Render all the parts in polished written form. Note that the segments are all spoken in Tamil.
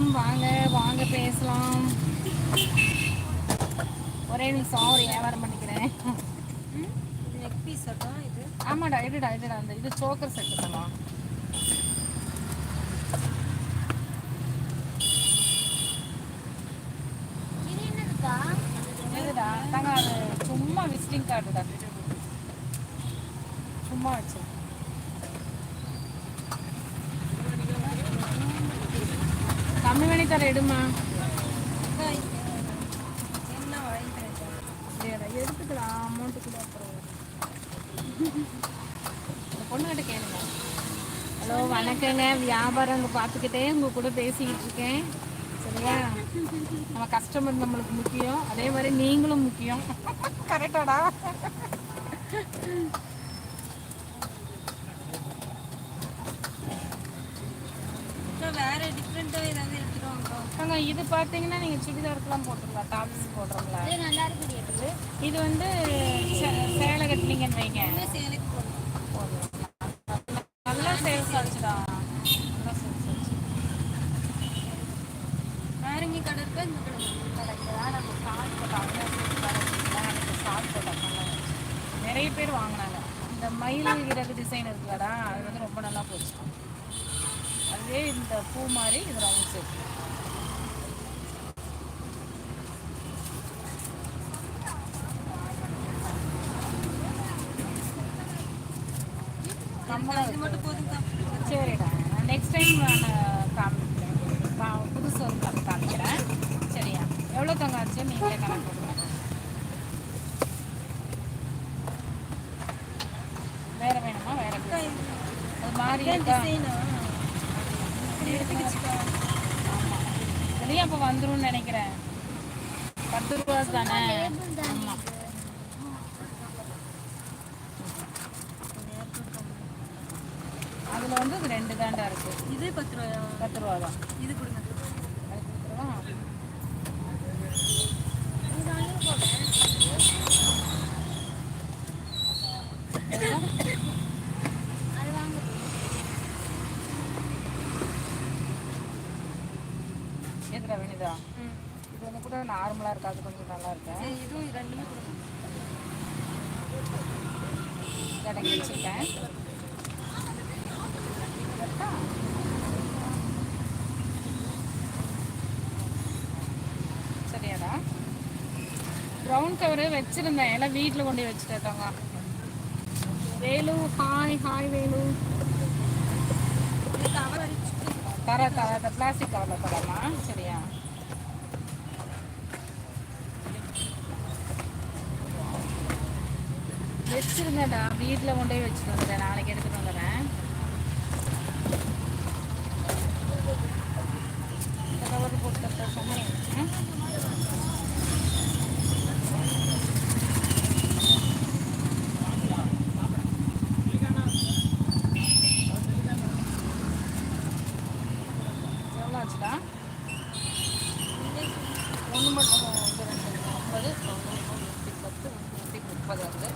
வணக்கம். வாங்க வாங்க பேசலாம். ஒரே நிமிஷம் ஒரு வியாபாரம் பண்ணிக்கிறேன். நெக் பீஸ் தான் இது. ஆமாடா, இதுடா அந்த இது சோக்கர் செட்டு தான். இது என்னதுக்கா? இதுடா தாங்க, அது சும்மா விசிட்டிங் கார்டுடா, சும்மா வச்சு கம்மி பண்ணி தர எடுமா. என்ன வாங்கிக்கிறேன் வேற எடுத்துக்கலாம், அமௌண்ட்டு கூட அப்புறம் இந்த பொண்ணுகிட்ட கேளுங்க. ஹலோ வணக்கங்க, வியாபாரம் அங்கே பார்த்துக்கிட்டே உங்கள் கூட பேசிக்கிட்டு இருக்கேன். சரியா, நம்ம கஸ்டமர் நம்மளுக்கு முக்கியம், அதே மாதிரி நீங்களும் முக்கியம். கரெக்டாடா? வேற டிஃப்ரெண்டா ஏதாவது எடுத்துருவாங்க. இது பார்த்தீங்கன்னா நீங்கள் சுடிதாருக்குலாம் போட்டுக்கலாம், டாப்ஸ் போடுறோங்களா. நல்லா இருக்கு. இது வந்து சேலை கட்டினீங்கன்னு வைங்க, சேலைக்கு போதும். நல்லா சேல்ஸ் ஆச்சுடா, நல்லா சேல்ஸ் ஆச்சு. வேற எங்கே கடை இருக்கா? இந்த கடை கிடைக்குதா? நம்ம ஸ்டால் போட்டாங்க, ஸ்டால் போட்டாங்க, நிறைய பேர் வாங்கினாங்க. இந்த மயில் இறகு டிசைன் இருக்குல்லடா, அது வந்து ரொம்ப நல்லா போச்சு. அதுவே இந்த பூ மாதிரி இது ரவுண்ட் ஷேப். இது மட்டும் போதுங்க. சரிடா, நான் நெக்ஸ்ட் டைம் காமிக்கிறேன், புதுசு ஒரு காமிக்கிறேன். சரியா, எவ்வளோ தங்க ஆச்சு நீங்களே கணக்கு போடுங்க. வேற வேணுமா? வேற அது மாதிரி இதுலேயும் அப்போ வந்துடும் நினைக்கிறேன். 10 ரூபா தானே? ஆமாம். அதில் வந்து இது 2 தாண்டா இருக்குது. இது 10 ரூபாயா? 10 ரூபா தான். இது கொடுங்க. அது கொடுத்துருவா. எதுடா வேணுதா? இது வந்து கூட நார்மலாக இருக்காது, கொஞ்சம் நல்லா இருக்கு. இதுவும் ரெண்டுமே கொடுங்க. இடங்கி வச்சுருக்கேன். சரியாடா, ப்ரௌன் கவரு வச்சுருந்தேன், எல்லாம் வீட்டில் கொண்டு வச்சுட்டாங்க. Velu hi hi Velu. தர பிளாஸ்டிக் கவரில் தரமா? சரியா, வச்சுருந்தேன்டா, வீட்டில் கொண்டு போய் வச்சுட்டு வந்துட்டேன், நாளைக்கு எடுத்துகிட்டு வந்துடுறேன். இந்த கவர் போட்டு சொன்னேன். எவ்வளோ ஆச்சுடா? ஒன்று மட்டும் 2 50 110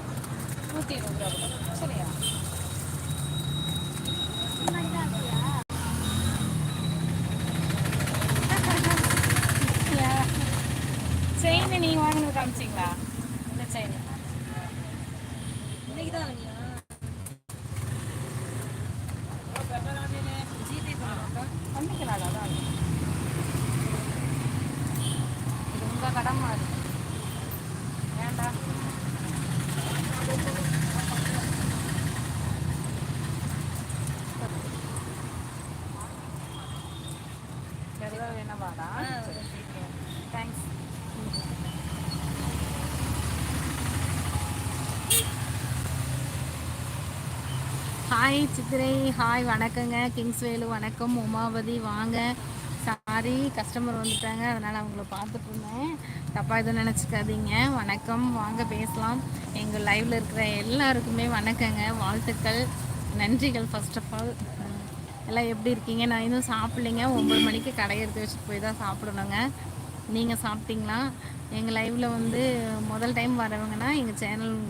130 120 ரூபா. சரியா, செயின் நீங்கள் வாங்கினது காமிச்சிங்களா? இந்த செயின் இன்னைக்கு தான் வாங்கியா? ஜிபே பண்ணுறாக்கா? பண்ணிக்கலாம், அதான் இது உங்கள் கடமை. அது வேண்டாம். எவ்வளோ வேணவாடா? தேங்க்ஸ். ஹாய் சித்திரை, ஹாய் வணக்கங்க. கிங்ஸ்வேலு வணக்கம். உமாவதி வாங்க. சாரி, கஸ்டமர் வந்துட்டாங்க, அதனால் அவங்கள பார்த்துட்டு இருந்தேன், தப்பாக எதுவும் நினச்சிக்காதீங்க. வணக்கம், வாங்க பேசலாம். எங்கள் லைவில் இருக்கிற எல்லாருக்குமே வணக்கங்க, வாழ்த்துக்கள், நன்றிகள். ஃபர்ஸ்ட் ஆஃப் ஆல் எல்லாம் எப்படி இருக்கீங்க? நான் இன்னும் சாப்பிட்லிங்க, 9 மணிக்கு கடை எடுத்து வச்சுட்டு போய் தான் சாப்பிடணுங்க. நீங்கள் சாப்பிட்டீங்களா? எங்கள் லைவில் வந்து முதல் டைம் வரவங்கன்னா எங்கள் சேனல்